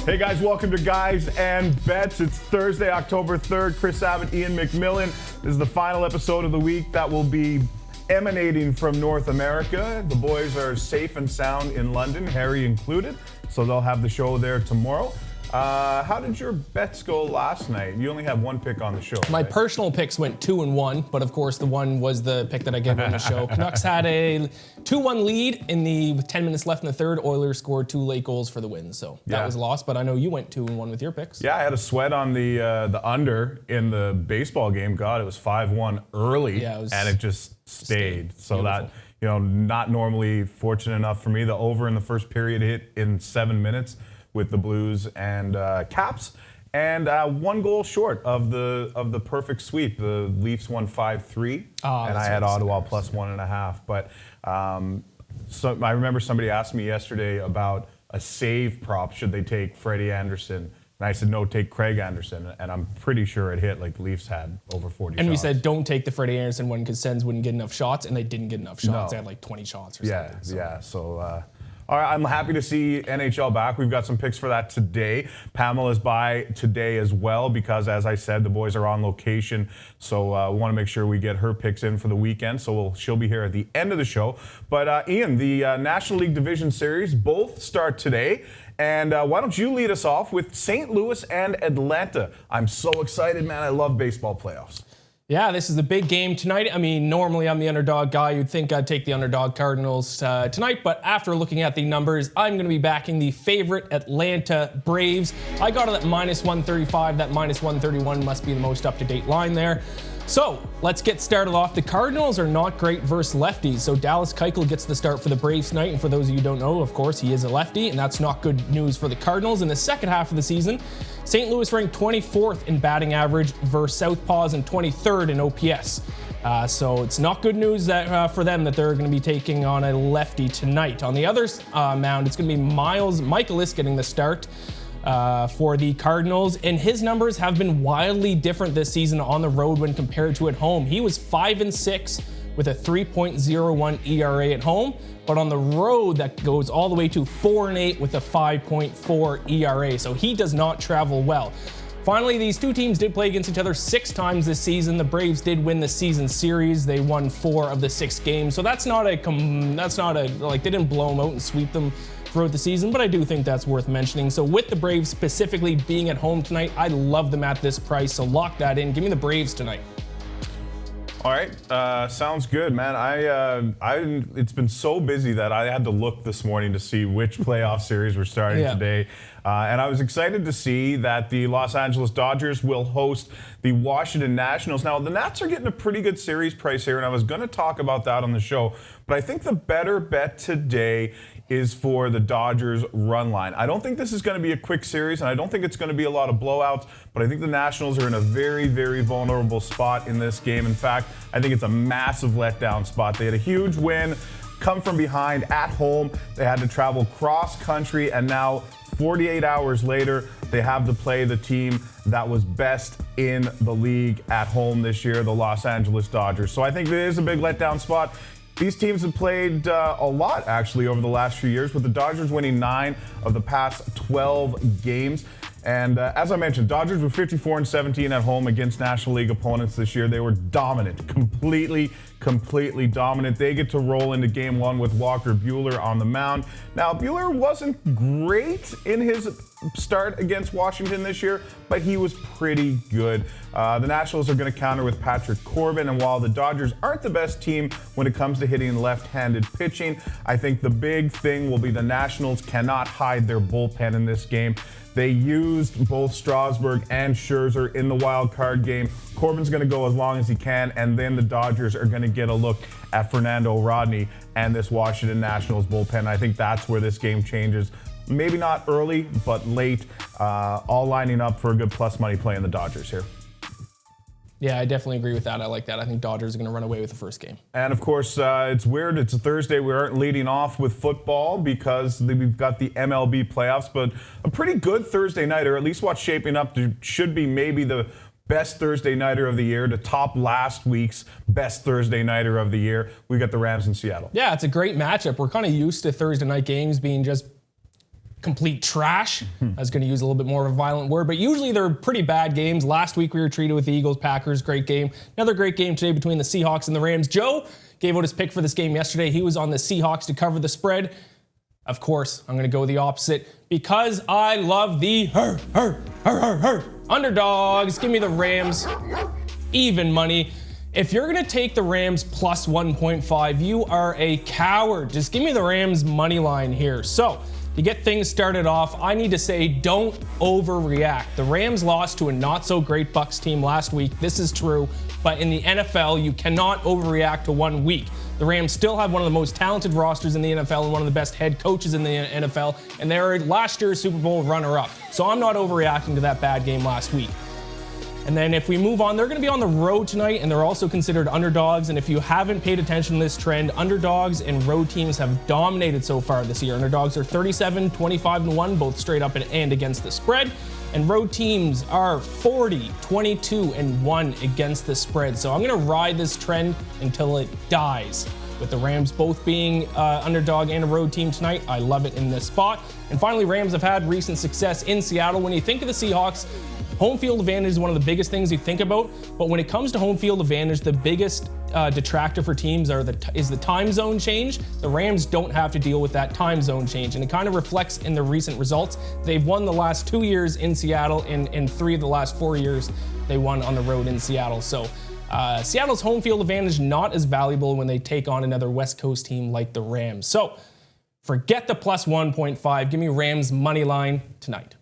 Hey guys, welcome to Guys and Bets. It's Thursday, October 3rd. Kris Abbott, Iain MacMillan. This is the final episode of the week that will be emanating from North America. The boys are safe and sound in London, Harry included, so they'll have the show there tomorrow. How did your bets go last night? You only have one pick on the show. My right? personal picks went 2-1, but of course the one was the pick that I gave on the show. Canucks had a 2-1 lead with 10 minutes left in the third. Oilers scored 2 late goals for the win, so that was a loss. But I know you went 2-1 with your picks. Yeah, I had a sweat on the under in the baseball game. God, it was 5-1 early, and it just stayed. So beautiful. that, not normally fortunate enough for me. The over in the first period hit in 7 minutes with the Blues and Caps, and 1 goal short of the perfect sweep. The Leafs won 5-3, and I had Ottawa plus 1.5. But so I remember somebody asked me yesterday about a save prop. Should they take Freddie Anderson? And I said, no, take Craig Anderson. And I'm pretty sure it hit, like the Leafs had over 40 shots. And we said, don't take the Freddie Anderson one because Sens wouldn't get enough shots, and they didn't get enough shots. No. They had like 20 shots or something. Yeah. So, all right, I'm happy to see NHL back. We've got some picks for that today. Pamela's by today as well because, as I said, the boys are on location. So we want to make sure we get her picks in for the weekend. So she'll be here at the end of the show. But Iain, the National League Division Series both start today. And why don't you lead us off with St. Louis and Atlanta? I'm so excited, man. I love baseball playoffs. Yeah, this is the big game tonight. I mean, normally I'm the underdog guy. You'd think I'd take the underdog Cardinals tonight, but after looking at the numbers, I'm going to be backing the favorite Atlanta Braves. I got it at minus 135. That minus 131 must be the most up-to-date line there. So let's get started off. The Cardinals are not great versus lefties. So Dallas Keuchel gets the start for the Braves tonight. And for those of you who don't know, of course, he is a lefty, and that's not good news for the Cardinals. In the second half of the season, St. Louis ranked 24th in batting average versus Southpaws and 23rd in OPS. So it's not good news that for them that they're going to be taking on a lefty tonight. On the other mound, it's going to be Miles Michaelis getting the start for the Cardinals, and his numbers have been wildly different this season on the road when compared to at home. He was 5-6 with a 3.01 ERA at home, but on the road that goes all the way to 4-8 with a 5.4 ERA. So he does not travel well. Finally, these two teams did play against each other 6 times this season. The Braves did win the season series. They won 4 of the 6 games. So that's not a they didn't blow them out and sweep them throughout the season, but I do think that's worth mentioning. So with the Braves specifically being at home tonight, I love them at this price. So lock that in. Give me the Braves tonight. All right, sounds good, man. It's been so busy that I had to look this morning to see which playoff series we're starting today. And I was excited to see that the Los Angeles Dodgers will host the Washington Nationals. Now, the Nats are getting a pretty good series price here, and I was going to talk about that on the show, but I think the better bet today is for the Dodgers run line. I don't think this is going to be a quick series, and I don't think it's going to be a lot of blowouts, but I think the Nationals are in a very, very vulnerable spot in this game. In fact, I think it's a massive letdown spot. They had a huge win, come from behind at home. They had to travel cross country, and now 48 hours later, they have to play the team that was best in the league at home this year, the Los Angeles Dodgers. So I think it is a big letdown spot. These teams have played a lot, actually, over the last few years, with the Dodgers winning 9 of the past 12 games. And as I mentioned, Dodgers were 54-17 at home against National League opponents this year. They were dominant, completely dominant. They get to roll into Game 1 with Walker Buehler on the mound. Now, Buehler wasn't great in his start against Washington this year, but he was pretty good. The Nationals are going to counter with Patrick Corbin, and while the Dodgers aren't the best team when it comes to hitting left-handed pitching, I think the big thing will be the Nationals cannot hide their bullpen in this game. They used both Strasburg and Scherzer in the wild card game. Corbin's going to go as long as he can, and then the Dodgers are going to get a look at Fernando Rodney and this Washington Nationals bullpen. I think that's where this game changes. Maybe not early, but late. All lining up for a good plus money play in the Dodgers here. Yeah, I definitely agree with that. I like that. I think Dodgers are going to run away with the first game. And of course, it's weird. It's a Thursday. We aren't leading off with football because we've got the MLB playoffs, but a pretty good Thursday night, or at least what's shaping up to should be maybe the best Thursday nighter of the year, to top last week's best Thursday nighter of the year. We got the Rams in Seattle. Yeah, it's a great matchup. We're kind of used to Thursday night games being just complete trash. I was going to use a little bit more of a violent word, but usually they're pretty bad games. Last week we were treated with the Eagles, Packers, great game. Another great game today between the Seahawks and the Rams. Joe gave out his pick for this game yesterday. He was on the Seahawks to cover the spread. Of course, I'm going to go the opposite because I love the underdogs. Give me the Rams. Even money. If you're going to take the Rams plus 1.5, you are a coward. Just give me the Rams money line here. So, to get things started off, I need to say don't overreact. The Rams lost to a not-so-great Bucs team last week. This is true. But in the NFL, you cannot overreact to 1 week. The Rams still have one of the most talented rosters in the NFL and one of the best head coaches in the NFL. And they're last year's Super Bowl runner-up. So I'm not overreacting to that bad game last week. And then if we move on, they're going to be on the road tonight, and they're also considered underdogs. And if you haven't paid attention to this trend, underdogs and road teams have dominated so far this year. Underdogs are 37, 25-1, both straight up and against the spread. And road teams are 40, 22-1 against the spread. So I'm going to ride this trend until it dies. With the Rams both being underdog and a road team tonight, I love it in this spot. And finally, Rams have had recent success in Seattle. When you think of the Seahawks, home field advantage is one of the biggest things you think about, but when it comes to home field advantage, the biggest detractor for teams is the time zone change. The Rams don't have to deal with that time zone change, and it kind of reflects in the recent results. They've won the last 2 years in Seattle, and in 3 of the last 4 years, they won on the road in Seattle. So Seattle's home field advantage not as valuable when they take on another West Coast team like the Rams. So forget the plus 1.5. Give me Rams money line tonight.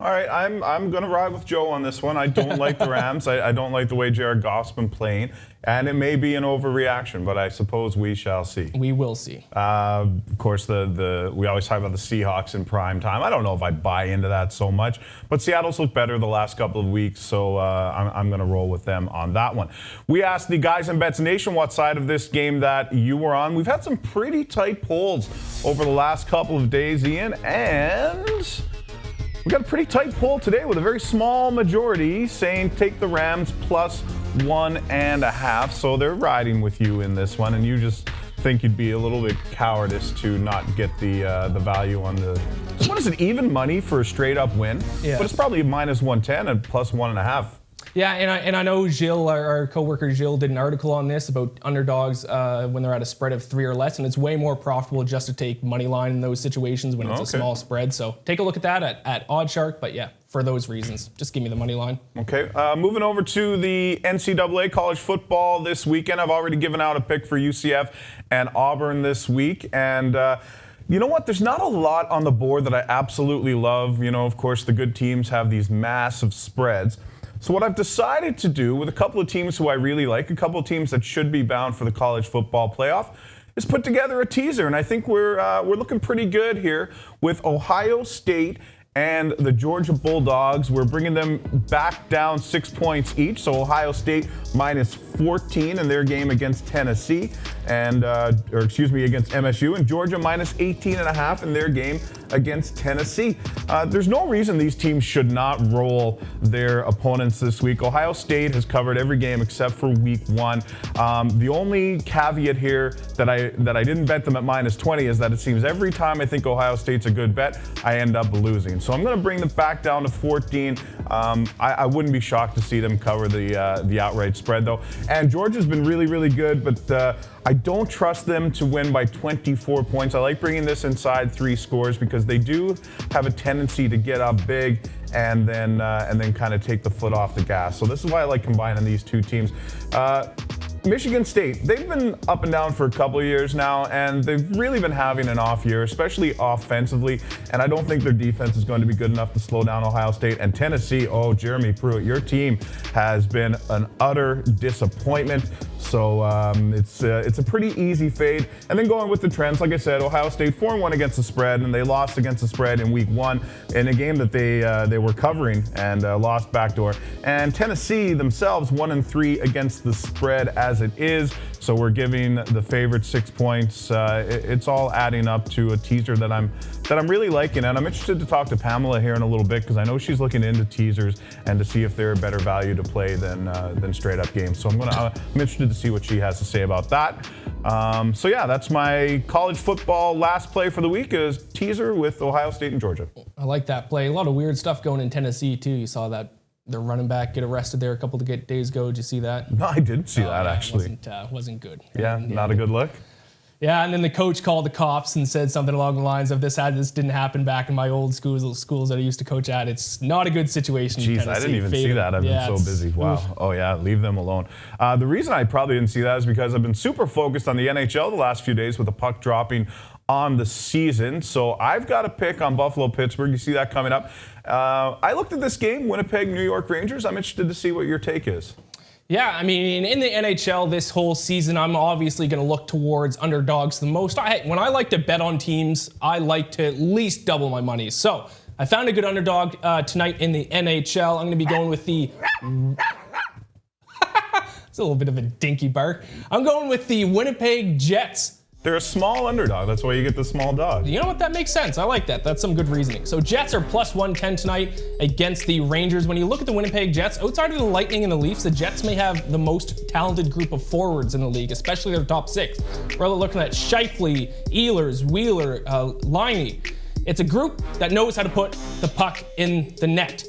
All right, I'm going to ride with Joe on this one. I don't like the Rams. I don't like the way Jared Goff's been playing. And it may be an overreaction, but I suppose we shall see. We will see. Of course, we always talk about the Seahawks in prime time. I don't know if I buy into that so much, but Seattle's looked better the last couple of weeks, so I'm going to roll with them on that one. We asked the guys in Bets Nation what side of this game that you were on. We've had some pretty tight polls over the last couple of days, Ian, and we got a pretty tight poll today with a very small majority saying take the Rams plus 1.5. So they're riding with you in this one, and you just think you'd be a little bit cowardice to not get the value on the. What is it? Even money for a straight up win? Yeah. But it's probably minus 110 and plus 1.5. Yeah, and I know Gilles, our coworker Gilles, did an article on this about underdogs when they're at a spread of 3 or less, and it's way more profitable just to take money line in those situations when it's a small spread. So take a look at that at OddsShark. But yeah, for those reasons, just give me the money line. Okay, moving over to the NCAA college football this weekend. I've already given out a pick for UCF and Auburn this week, and you know what? There's not a lot on the board that I absolutely love. You know, of course, the good teams have these massive spreads. So what I've decided to do with a couple of teams who I really like, a couple of teams that should be bound for the college football playoff, is put together a teaser. And I think we're looking pretty good here with Ohio State and the Georgia Bulldogs. We're bringing them back down 6 points each. So Ohio State minus 14 in their game against Tennessee, and against MSU, and Georgia minus 18.5 in their game against Tennessee. There's no reason these teams should not roll their opponents this week. Ohio State has covered every game except for week 1. The only caveat here that I didn't bet them at minus 20 is that it seems every time I think Ohio State's a good bet, I end up losing. So I'm going to bring them back down to 14. I wouldn't be shocked to see them cover the outright spread, though. And Georgia's been really, really good, but I don't trust them to win by 24 points. I like bringing this inside 3 scores because they do have a tendency to get up big and then kind of take the foot off the gas. So this is why I like combining these two teams. Michigan State, they've been up and down for a couple of years now, and they've really been having an off year, especially offensively, and I don't think their defense is going to be good enough to slow down Ohio State. And Tennessee, Jeremy Pruitt, your team has been an utter disappointment. So it's a pretty easy fade. And then going with the trends, like I said, Ohio State 4-1 against the spread, and they lost against the spread in week 1 in a game that they were covering and lost backdoor. And Tennessee themselves 1-3 against the spread as as it is. So we're giving the favorite 6 points. It's all adding up to a teaser that I'm really liking, and I'm interested to talk to Pamela here in a little bit because I know she's looking into teasers and to see if they're a better value to play than straight up games. So I'm interested to see what she has to say about that. So yeah, that's my college football last play for the week is teaser with Ohio State and Georgia. I like that play. A lot of weird stuff going in Tennessee too. You saw that the running back get arrested there a couple of days ago. Did you see that? No, I didn't see that actually. Wasn't good. Yeah, not a good look. Yeah, and then the coach called the cops and said something along the lines of this didn't happen back in my old schools that I used to coach at. It's not a good situation. Jeez, I didn't even see that. I've been so busy. Wow. Oof. Oh yeah, leave them alone. The reason I probably didn't see that is because I've been super focused on the NHL the last few days with the puck dropping on the season. So I've got a pick on Buffalo-Pittsburgh. You see that coming up. I looked at this game, Winnipeg, New York Rangers. I'm interested to see what your take is. Yeah, I mean, in the NHL this whole season, I'm obviously going to look towards underdogs the most. When I like to bet on teams, I like to at least double my money. So I found a good underdog tonight in the NHL. I'm going to be going with the... It's a little bit of a dinky bark. I'm going with the Winnipeg Jets. They're a small underdog. That's why you get the small dog. You know what? That makes sense. I like that. That's some good reasoning. So Jets are plus 110 tonight against the Rangers. When you look at the Winnipeg Jets, outside of the Lightning and the Leafs, the Jets may have the most talented group of forwards in the league, especially their top six. We're looking at Scheifele, Ehlers, Wheeler, Liney. It's a group that knows how to put the puck in the net.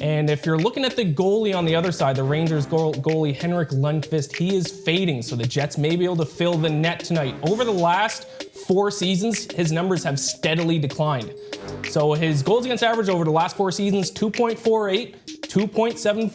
And if you're looking at the goalie on the other side, the Rangers goalie Henrik Lundqvist, he is fading, so the Jets may be able to fill the net tonight. Over the last 4 seasons, his numbers have steadily declined. So his goals against average over the last 4 seasons, 2.48, 2.74,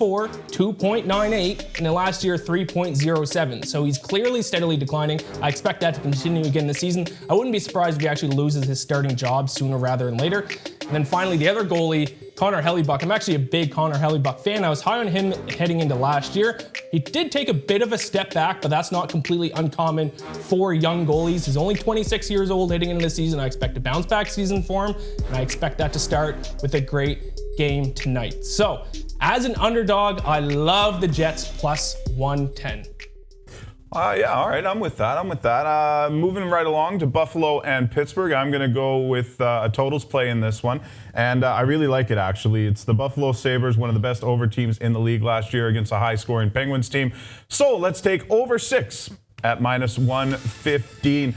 2.98, and the last year, 3.07. So he's clearly steadily declining. I expect that to continue again this season. I wouldn't be surprised if he actually loses his starting job sooner rather than later. And then finally, the other goalie, Connor Hellebuck. I'm actually a big Connor Hellebuck fan. I was high on him heading into last year. He did take a bit of a step back, but that's not completely uncommon for young goalies. He's only 26 years old heading into the season. I expect a bounce back season for him, and I expect that to start with a great game tonight. So, as an underdog, I love the Jets plus 110. Yeah, all right, I'm with that. Moving right along to Buffalo and Pittsburgh, I'm going to go with a totals play in this one, and I really like it, actually. It's the Buffalo Sabres, one of the best over teams in the league last year against a high-scoring Penguins team. So let's take over 6 at minus 115.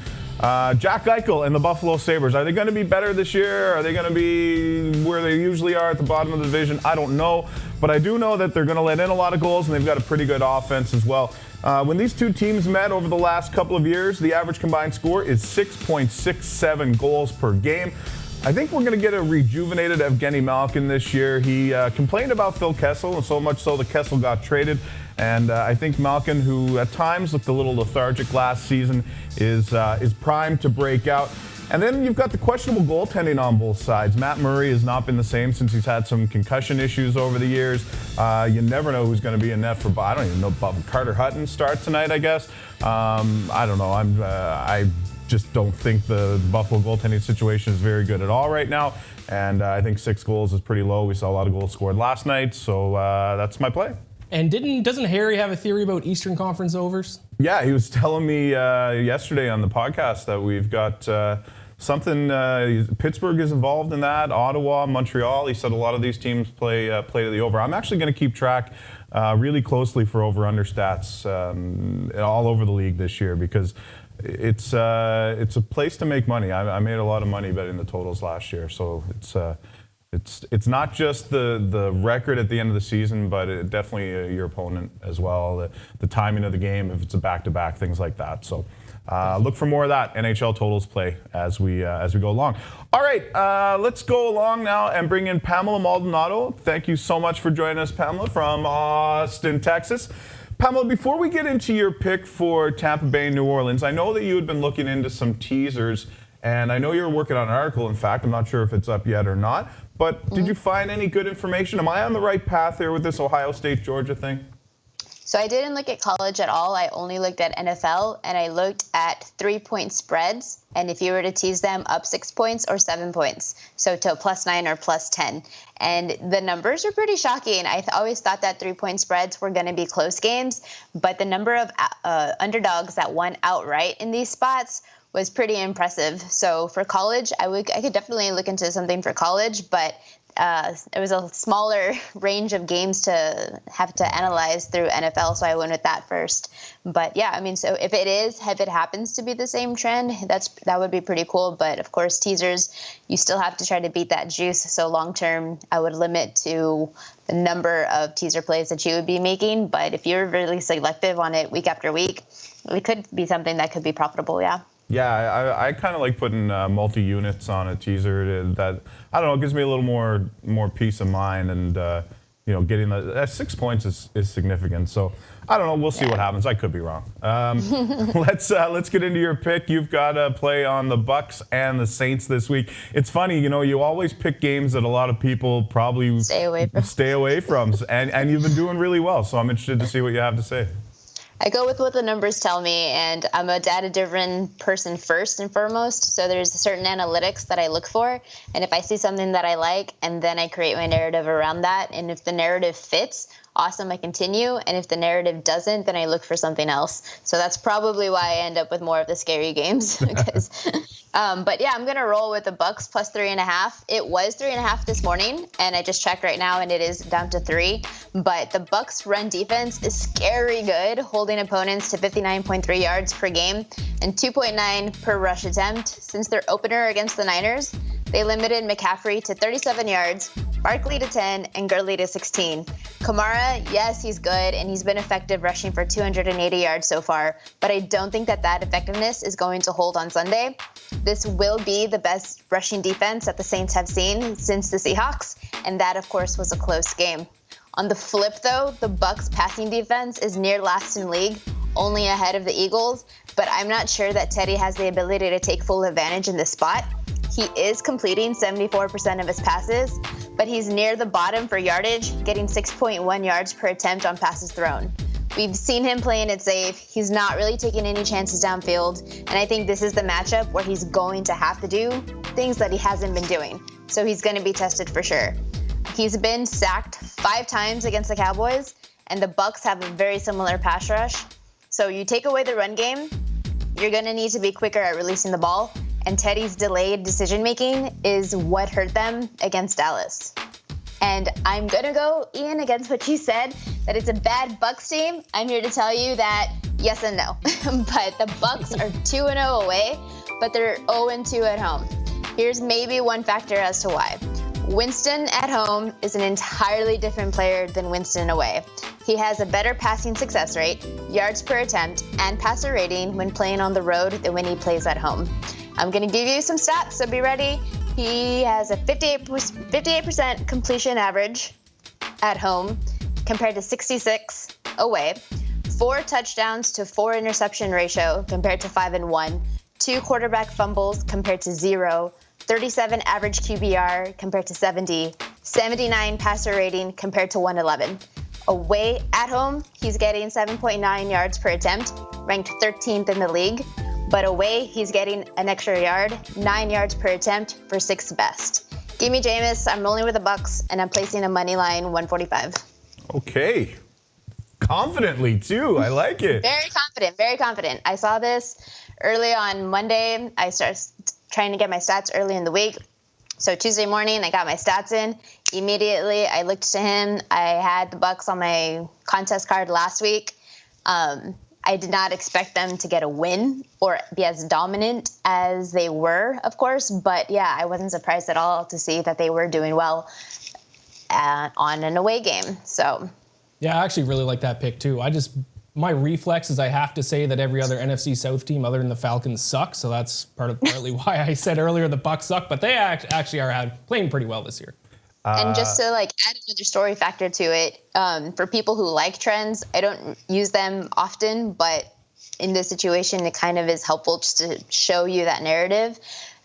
Jack Eichel and the Buffalo Sabres, are they going to be better this year? Are they going to be where they usually are at the bottom of the division? I don't know, but I do know that they're going to let in a lot of goals, and they've got a pretty good offense as well. When these two teams met over the last couple of years, the average combined score is 6.67 goals per game. I think we're going to get a rejuvenated Evgeny Malkin this year. He complained about Phil Kessel, and so much so that Kessel got traded. And I think Malkin, who at times looked a little lethargic last season, is primed to break out. And then you've got the questionable goaltending on both sides. Matt Murray has not been the same since he's had some concussion issues over the years. You never know who's going to be in net for, I don't even know, Carter Hutton start tonight, I guess. I don't know. I just don't think the Buffalo goaltending situation is very good at all right now. And I think 6 goals is pretty low. We saw a lot of goals scored last night, so that's my play. And doesn't Harry have a theory about Eastern Conference overs? Yeah, he was telling me yesterday on the podcast that we've got something. Pittsburgh is involved in that. Ottawa, Montreal. He said a lot of these teams play to the over. I'm actually going to keep track really closely for over/under stats all over the league this year because it's a place to make money. I made a lot of money betting the totals last year, so it's not just the record at the end of the season, but definitely your opponent as well, the timing of the game, if it's a back-to-back, things like that. So look for more of that NHL Totals play as we go along. All right, let's go along now and bring in Pamela Maldonado. Thank you so much for joining us, Pamela, from Austin, Texas. Pamela, before we get into your pick for Tampa Bay, New Orleans, I know that you had been looking into some teasers, and I know you're working on an article. In fact, I'm not sure if it's up yet or not. But did you find any good information? Am I on the right path here with this Ohio State-Georgia thing? So I didn't look at college at all. I only looked at NFL, and I looked at 3-point spreads. And if you were to tease them, up 6 points or 7 points. So to +9 or +10. And the numbers are pretty shocking. I always thought that 3-point spreads were going to be close games, but the number of underdogs that won outright in these spots was pretty impressive. So for college, I could definitely look into something for college, but it was a smaller range of games to have to analyze through NFL, so I went with that first. But yeah, I mean, so if it happens to be the same trend, that would be pretty cool. But of course, teasers, you still have to try to beat that juice. So long term, I would limit to the number of teaser plays that you would be making. But if you're really selective on it week after week, it could be something that could be profitable. Yeah. Yeah, I kind of like putting multi-units on a teaser. That, I don't know, it gives me a little more peace of mind, and getting that 6 points is significant. So I don't know, we'll see what happens. I could be wrong. Let's get into your pick. You've got a play on the Bucks and the Saints this week. It's funny, you always pick games that a lot of people probably stay away from, and you've been doing really well. So I'm interested to see what you have to say. I go with what the numbers tell me, and I'm a data-driven person first and foremost, so there's certain analytics that I look for, and if I see something that I like, and then I create my narrative around that, and if the narrative fits, awesome, I continue, and if the narrative doesn't, then I look for something else. So that's probably why I end up with more of the scary games. But yeah, I'm going to roll with the Bucks plus 3.5. It was 3.5 this morning, and I just checked right now, and it is down to 3. But the Bucks' run defense is scary good, holding opponents to 59.3 yards per game and 2.9 per rush attempt. Since their opener against the Niners, they limited McCaffrey to 37 yards, Barkley to 10, and Gurley to 16. Kamara, yes, he's good, and he's been effective rushing for 280 yards so far, but I don't think that effectiveness is going to hold on Sunday. This will be the best rushing defense that the Saints have seen since the Seahawks, and that, of course, was a close game. On the flip, though, the Bucks' passing defense is near last in league, only ahead of the Eagles, but I'm not sure that Teddy has the ability to take full advantage in this spot. He is completing 74% of his passes, but he's near the bottom for yardage, getting 6.1 yards per attempt on passes thrown. We've seen him playing it safe. He's not really taking any chances downfield, and I think this is the matchup where he's going to have to do things that he hasn't been doing. So he's going to be tested for sure. He's been sacked 5 times against the Cowboys, and the Bucks have a very similar pass rush. So you take away the run game, you're going to need to be quicker at releasing the ball, and Teddy's delayed decision-making is what hurt them against Dallas. And I'm going to go, Ian, against what you said, that it's a bad Bucks team. I'm here to tell you that yes and no. But the Bucks are 2-0 away, but they're 0-2 at home. Here's maybe one factor as to why. Winston at home is an entirely different player than Winston away. He has a better passing success rate, yards per attempt, and passer rating when playing on the road than when he plays at home. I'm going to give you some stats, so be ready. He has a 58% completion average at home compared to 66 away, 4 touchdowns to 4 interception ratio compared to 5 and 1, 2 quarterback fumbles compared to 0, 37 average QBR compared to 70, 79 passer rating compared to 111. Away at home, he's getting 7.9 yards per attempt, ranked 13th in the league. But away, he's getting an extra yard, 9 yards per attempt for 6th best. Give me Jameis. I'm rolling with the Bucks, and I'm placing a money line 145. Okay. Confidently, too. I like it. Very confident, very confident. I saw this early on Monday. I started trying to get my stats early in the week. So Tuesday morning, I got my stats in. Immediately, I looked to him. I had the Bucks on my contest card last week. I did not expect them to get a win or be as dominant as they were, of course. But yeah, I wasn't surprised at all to see that they were doing well on an away game. So yeah, I actually really like that pick too. My reflex is I have to say that every other NFC South team other than the Falcons suck. So that's partly why I said earlier the Bucs suck, but they actually are playing pretty well this year. And just to add another story factor to it, for people who like trends, I don't use them often, but in this situation, it kind of is helpful just to show you that narrative.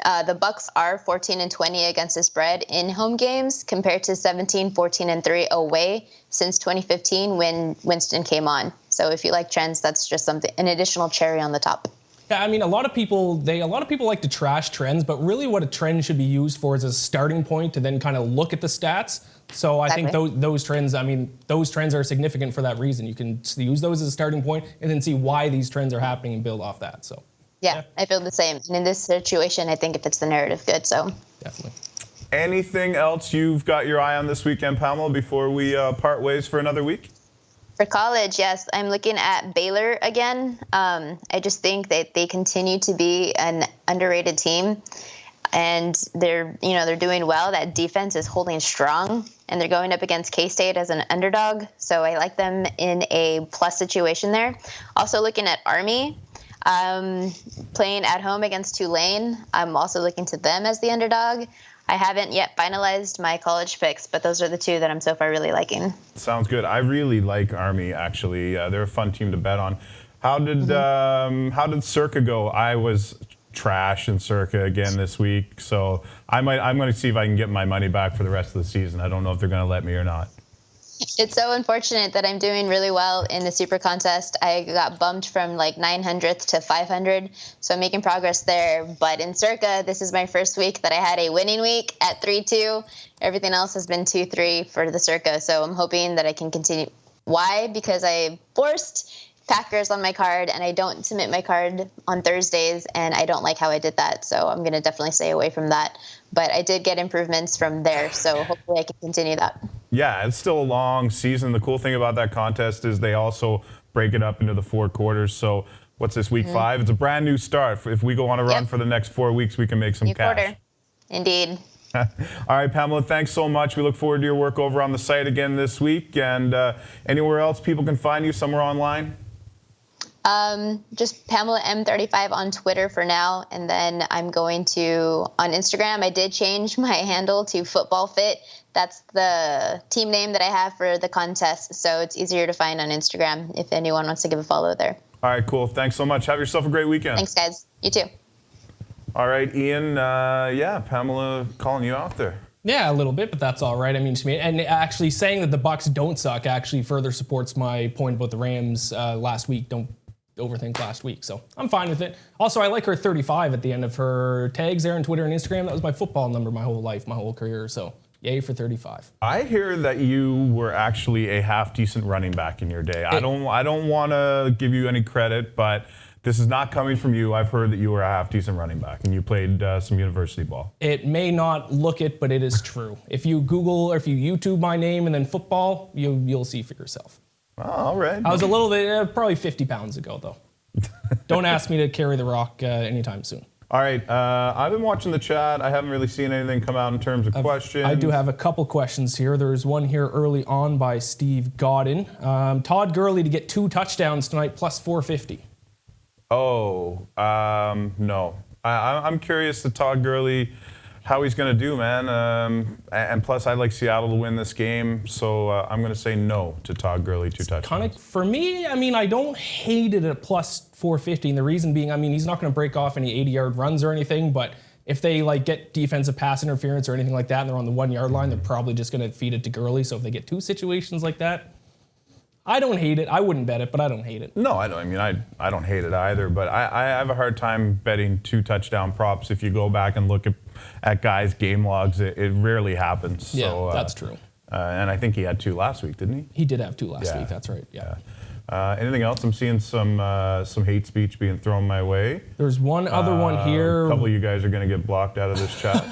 The Bucks are 14-20 against the spread in home games compared to 17-14-3 away since 2015 when Winston came on. So if you like trends, that's just an additional cherry on the top. Yeah, I mean, a lot of people like to trash trends, but really what a trend should be used for is a starting point to then kind of look at the stats. So I think those trends are significant for that reason. You can use those as a starting point and then see why these trends are happening and build off that. So yeah, I feel the same. And in this situation, I think it fits the narrative good. So definitely. Anything else you've got your eye on this weekend, Pamela, before we part ways for another week? For college, yes, I'm looking at Baylor again. I just think that they continue to be an underrated team, and they're doing well. That defense is holding strong, and they're going up against K-State as an underdog. So I like them in a plus situation there. Also looking at Army, playing at home against Tulane. I'm also looking to them as the underdog. I haven't yet finalized my college picks, but those are the two that I'm so far really liking. Sounds good. I really like Army, actually. They're a fun team to bet on. How did Circa go? I was trash in Circa again this week, so I'm going to see if I can get my money back for the rest of the season. I don't know if they're going to let me or not. It's so unfortunate that I'm doing really well in the super contest. I got bumped from like 900th to 500, so I'm making progress there. But in Circa, this is my first week that I had a winning week at 3-2. Everything else has been 2-3 for the Circa, so I'm hoping that I can continue. Why? Because I forced Packers on my card, and I don't submit my card on Thursdays, and I don't like how I did that, so I'm going to definitely stay away from that. But I did get improvements from there, so hopefully I can continue that. Yeah, it's still a long season. The cool thing about that contest is they also break it up into the 4 quarters. So what's this, week 5? It's a brand new start. If we go on a run for the next 4 weeks, we can make some cash. Quarter. Indeed. All right, Pamela, thanks so much. We look forward to your work over on the site again this week. And anywhere else people can find you, somewhere online? Just Pamela M35 on Twitter for now, and then I'm going to on Instagram. I did change my handle to Football Fit. That's the team name that I have for the contest, so it's easier to find on Instagram if anyone wants to give a follow there. All right, cool. Thanks so much. Have yourself a great weekend. Thanks, guys. You too. All right, Iain. Pamela calling you out there. Yeah, a little bit, but that's all right. I mean, to me, and actually saying that the Bucks don't suck actually further supports my point about the Rams last week. Don't overthink last week, so I'm fine with it. Also, I like her 35 at the end of her tags there on Twitter and Instagram. That was my football number my whole life, my whole career, so yay for 35. I hear that you were actually a half-decent running back in your day. I don't want to give you any credit, but this is not coming from you. I've heard that you were a half-decent running back, and you played some university ball. It may not look it, but it is true. If you Google or if you YouTube my name and then football, you'll see for yourself. Oh, all right. I was a little bit, probably 50 pounds ago, though. Don't ask me to carry the rock anytime soon. All right. I've been watching the chat. I haven't really seen anything come out in terms of questions. I do have a couple questions here. There's one here early on by Steve Godin. Todd Gurley to get 2 touchdowns tonight, plus 450. Oh, no. I'm curious to Todd Gurley, how he's going to do, man. And plus, I'd like Seattle to win this game, so I'm going to say no to Todd Gurley, 2 touchdowns. For me, I mean, I don't hate it at plus 450, and the reason being, I mean, he's not going to break off any 80-yard runs or anything, but if they get defensive pass interference or anything like that, and they're on the 1-yard line, they're probably just going to feed it to Gurley. So if they get 2 situations like that, I don't hate it. I wouldn't bet it, but I don't hate it. No, I don't. I mean, I don't hate it either, but I have a hard time betting 2 touchdown props. If you go back and look at guys' game logs, it rarely happens. Yeah, so, that's true. And I think he had 2 last week, didn't he? He did have 2 last week. That's right. Yeah. Anything else? I'm seeing some hate speech being thrown my way. There's one other one here. A couple of you guys are going to get blocked out of this chat.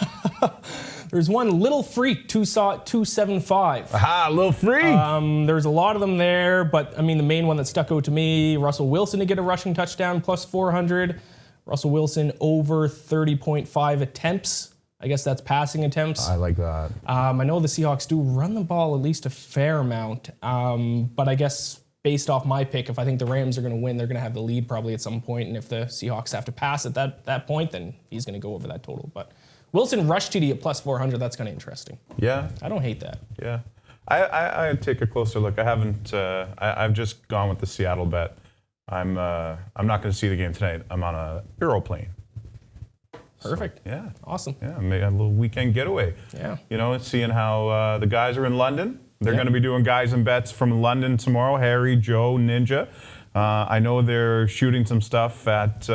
There's one Little Freak 275. Aha, Little Freak. There's a lot of them there, but I mean the main one that stuck out to me, Russell Wilson to get a rushing touchdown plus 400. Russell Wilson over 30.5 attempts. I guess that's passing attempts. I like that. I know the Seahawks do run the ball at least a fair amount, but I guess based off my pick, if I think the Rams are going to win, they're going to have the lead probably at some point, and if the Seahawks have to pass at that point, then he's going to go over that total. But Wilson rush TD at plus 400, that's kind of interesting. Yeah. I don't hate that. Yeah. I take a closer look. I haven't, I've just gone with the Seattle bet. I'm not going to see the game tonight. I'm on a aeroplane. Perfect. So, yeah. Awesome. Yeah, maybe a little weekend getaway. Yeah. You know, seeing how the guys are in London. They're Yeah. going to be doing guys and bets from London tomorrow. Harry, Joe, Ninja. I know they're shooting some stuff at,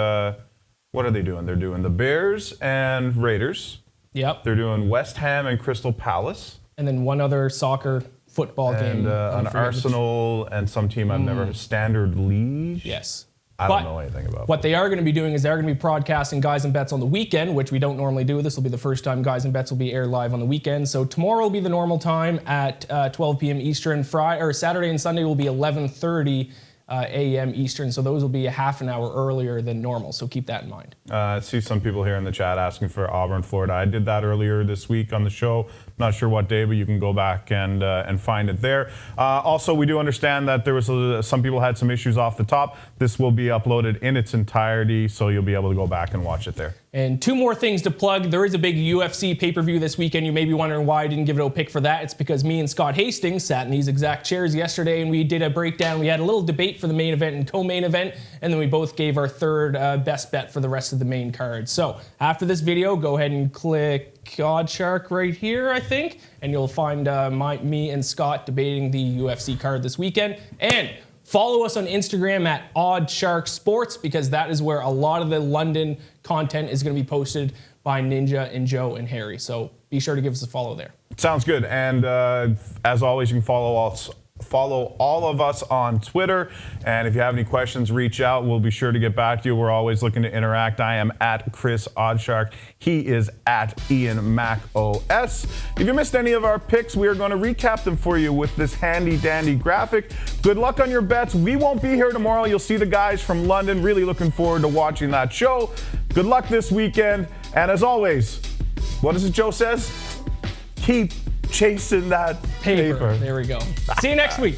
what are they doing? They're doing the Bears and Raiders. Yep. They're doing West Ham and Crystal Palace. And then one other soccer football game. And an Arsenal and some team I've never heard. Standard Liège? Yes. I don't know anything about What they are going to be doing is they're going to be broadcasting Guys and Bets on the weekend, which we don't normally do. This will be the first time Guys and Bets will be aired live on the weekend. So tomorrow will be the normal time at 12 p.m. Eastern. Saturday and Sunday will be 11:30 a.m. Eastern. So those will be a half an hour earlier than normal. So keep that in mind. I see some people here in the chat asking for Auburn, Florida. I did that earlier this week on the show. Not sure what day, but you can go back and find it there. Also, we do understand that there was some people had some issues off the top. This will be uploaded in its entirety, so you'll be able to go back and watch it there. And two more things to plug. There is a big UFC pay-per-view this weekend. You may be wondering why I didn't give it a pick for that. It's because me and Scott Hastings sat in these exact chairs yesterday and we did a breakdown. We had a little debate for the main event and co-main event, and then we both gave our third best bet for the rest of the main card. So after this video, go ahead and click Oddshark right here, I think, and you'll find me and Scott debating the UFC card this weekend. And follow us on Instagram at OddSharkSports, because that is where a lot of the London content is going to be posted by Ninja and Joe and Harry. So be sure to give us a follow there. Sounds good. And as always, you can follow all of us on Twitter. And if you have any questions, reach out. We'll be sure to get back to you. We're always looking to interact. I am at Kris Oddshark. He is at Iain MacOS. If you missed any of our picks, we are going to recap them for you with this handy dandy graphic. Good luck on your bets. We won't be here tomorrow. You'll see the guys from London. Really looking forward to watching that show. Good luck this weekend. And as always, what is it Joe says? Keep chasing that paper. There we go. See you next week.